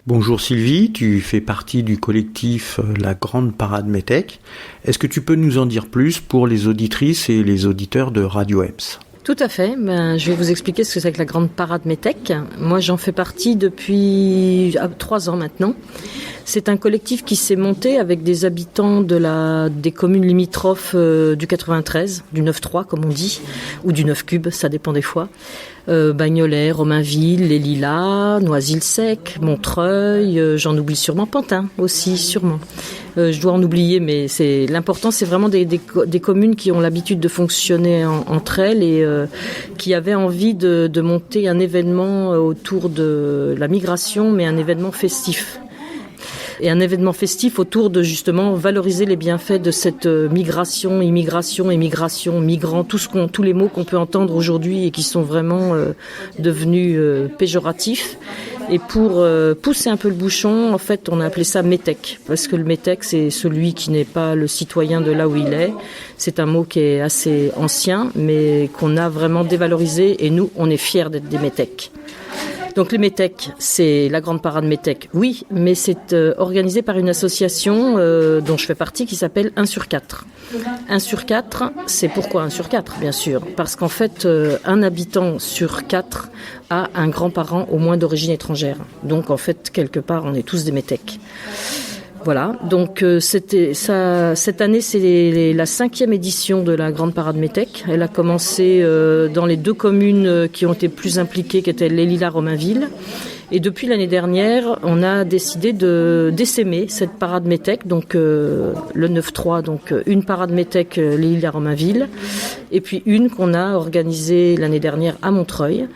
Bonjour Sylvie, tu fais partie du collectif La Grande Parade Métèque. Est-ce que tu peux nous en dire plus pour les auditrices et les auditeurs de Radio EMS ? Tout à fait. Je vais vous expliquer ce que c'est que la Grande Parade Métèque. Moi, j'en fais partie depuis 3 ans maintenant. C'est un collectif qui s'est monté avec des habitants des communes limitrophes du 93, du 9-3 comme on dit, ou du 9 cube, ça dépend des fois. Bagnolet, Romainville, Les Lilas, Noisy-le-Sec, Montreuil, j'en oublie sûrement, Pantin aussi, sûrement. Je dois en oublier, mais l'important, c'est vraiment des communes qui ont l'habitude de fonctionner entre elles et qui avaient envie de monter un événement autour de la migration, mais un événement festif. Et un événement festif autour de justement valoriser les bienfaits de cette migration, immigration, émigration, migrants, tous les mots qu'on peut entendre aujourd'hui et qui sont vraiment devenus péjoratifs. Et pour pousser un peu le bouchon, en fait, on a appelé ça métèque. Parce que le métèque, c'est celui qui n'est pas le citoyen de là où il est. C'est un mot qui est assez ancien, mais qu'on a vraiment dévalorisé. Et nous, on est fiers d'être des métèques. Donc les métèques, c'est la Grande Parade Métèque, oui, mais c'est organisé par une association dont je fais partie qui s'appelle 1 sur 4. 1 sur 4, c'est pourquoi 1 sur 4, bien sûr. Parce qu'en fait, un habitant sur 4 a un grand-parent au moins d'origine étrangère. Donc en fait, quelque part, on est tous des métèques. Voilà, donc cette année, c'est la 5e édition de la Grande Parade Métèque. Elle a commencé dans les 2 communes qui ont été plus impliquées, qui étaient Les Lilas, Romainville. Et depuis l'année dernière, on a décidé d'essaimer cette parade métèque, donc le 9-3, donc une parade métèque Les Lilas, Romainville, et puis une qu'on a organisée l'année dernière à Montreuil.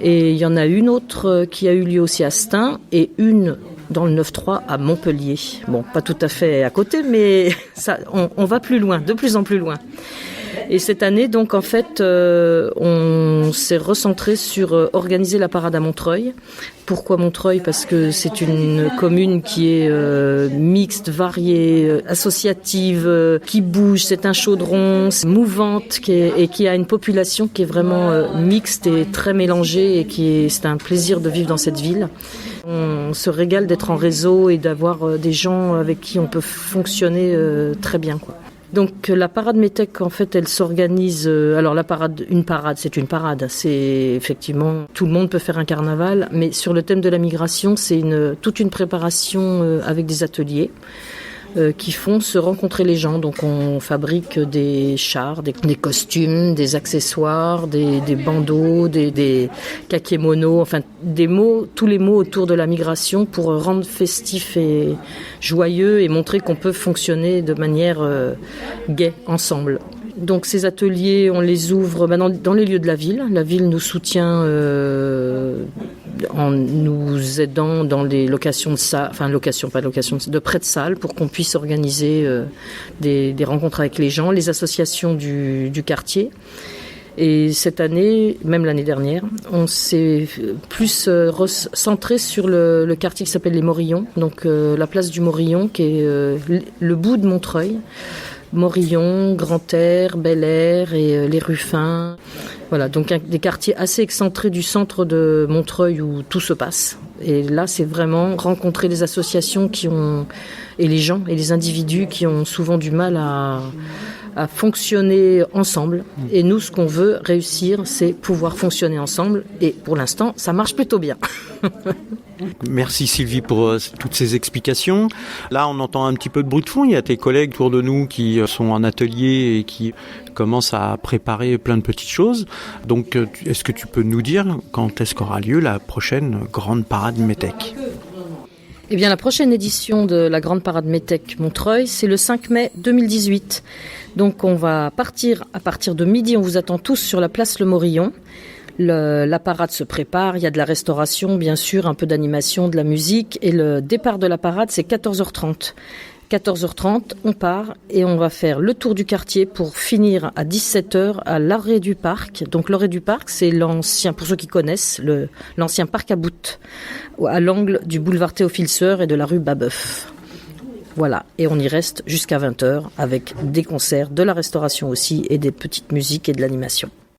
Et il y en a une autre qui a eu lieu aussi à Stein et une dans le 9-3 à Montpellier. Bon, pas tout à fait à côté, mais ça, on va plus loin, de plus en plus loin. Et cette année, donc, en fait, on s'est recentré sur organiser la parade à Montreuil. Pourquoi Montreuil ? Parce que c'est une commune qui est mixte, variée, associative, qui bouge, c'est un chaudron, c'est mouvante et qui a une population qui est vraiment mixte et très mélangée et c'est un plaisir de vivre dans cette ville. On se régale d'être en réseau et d'avoir des gens avec qui on peut fonctionner très bien, quoi. Donc la parade métèque, en fait, elle s'organise. Alors une parade, c'est effectivement tout le monde peut faire un carnaval, mais sur le thème de la migration, c'est toute une préparation avec des ateliers qui font se rencontrer les gens. Donc on fabrique des chars, des costumes, des accessoires, des bandeaux, des kakémonos, enfin tous les mots autour de la migration pour rendre festif et joyeux et montrer qu'on peut fonctionner de manière gaie ensemble. Donc ces ateliers, on les ouvre dans les lieux de la ville. La ville nous soutient en nous aidant dans les locations de salles, de prêt de salles pour qu'on puisse organiser des rencontres avec les gens, les associations du quartier. Et cette année, même l'année dernière, on s'est plus centré sur le quartier qui s'appelle les Morillons, donc la place du Morillon qui est le bout de Montreuil. Morillon, Grand-Air, Bel-Air et les Ruffins. Voilà, donc des quartiers assez excentrés du centre de Montreuil où tout se passe. Et là, c'est vraiment rencontrer les associations et les gens et les individus qui ont souvent du mal à fonctionner ensemble. Et nous, ce qu'on veut réussir, c'est pouvoir fonctionner ensemble. Et pour l'instant, ça marche plutôt bien. Merci Sylvie pour toutes ces explications. Là, on entend un petit peu de bruit de fond. Il y a tes collègues autour de nous qui sont en atelier et qui commencent à préparer plein de petites choses. Donc, est-ce que tu peux nous dire quand est-ce qu'aura lieu la prochaine Grande Parade Métèque ? Eh bien, la prochaine édition de la Grande Parade Métèque Montreuil, c'est le 5 mai 2018. Donc, on va partir à partir de midi. On vous attend tous sur la place Le Morillon. La parade se prépare, il y a de la restauration, bien sûr, un peu d'animation, de la musique. Et le départ de la parade, c'est 14h30. 14h30, on part et on va faire le tour du quartier pour finir à 17h à l'Orée du Parc. Donc l'Orée du Parc, c'est l'ancien, pour ceux qui connaissent, l'ancien parc à Bout, à l'angle du boulevard Théophile Seur et de la rue Babeuf. Voilà, et on y reste jusqu'à 20h avec des concerts, de la restauration aussi et des petites musiques et de l'animation.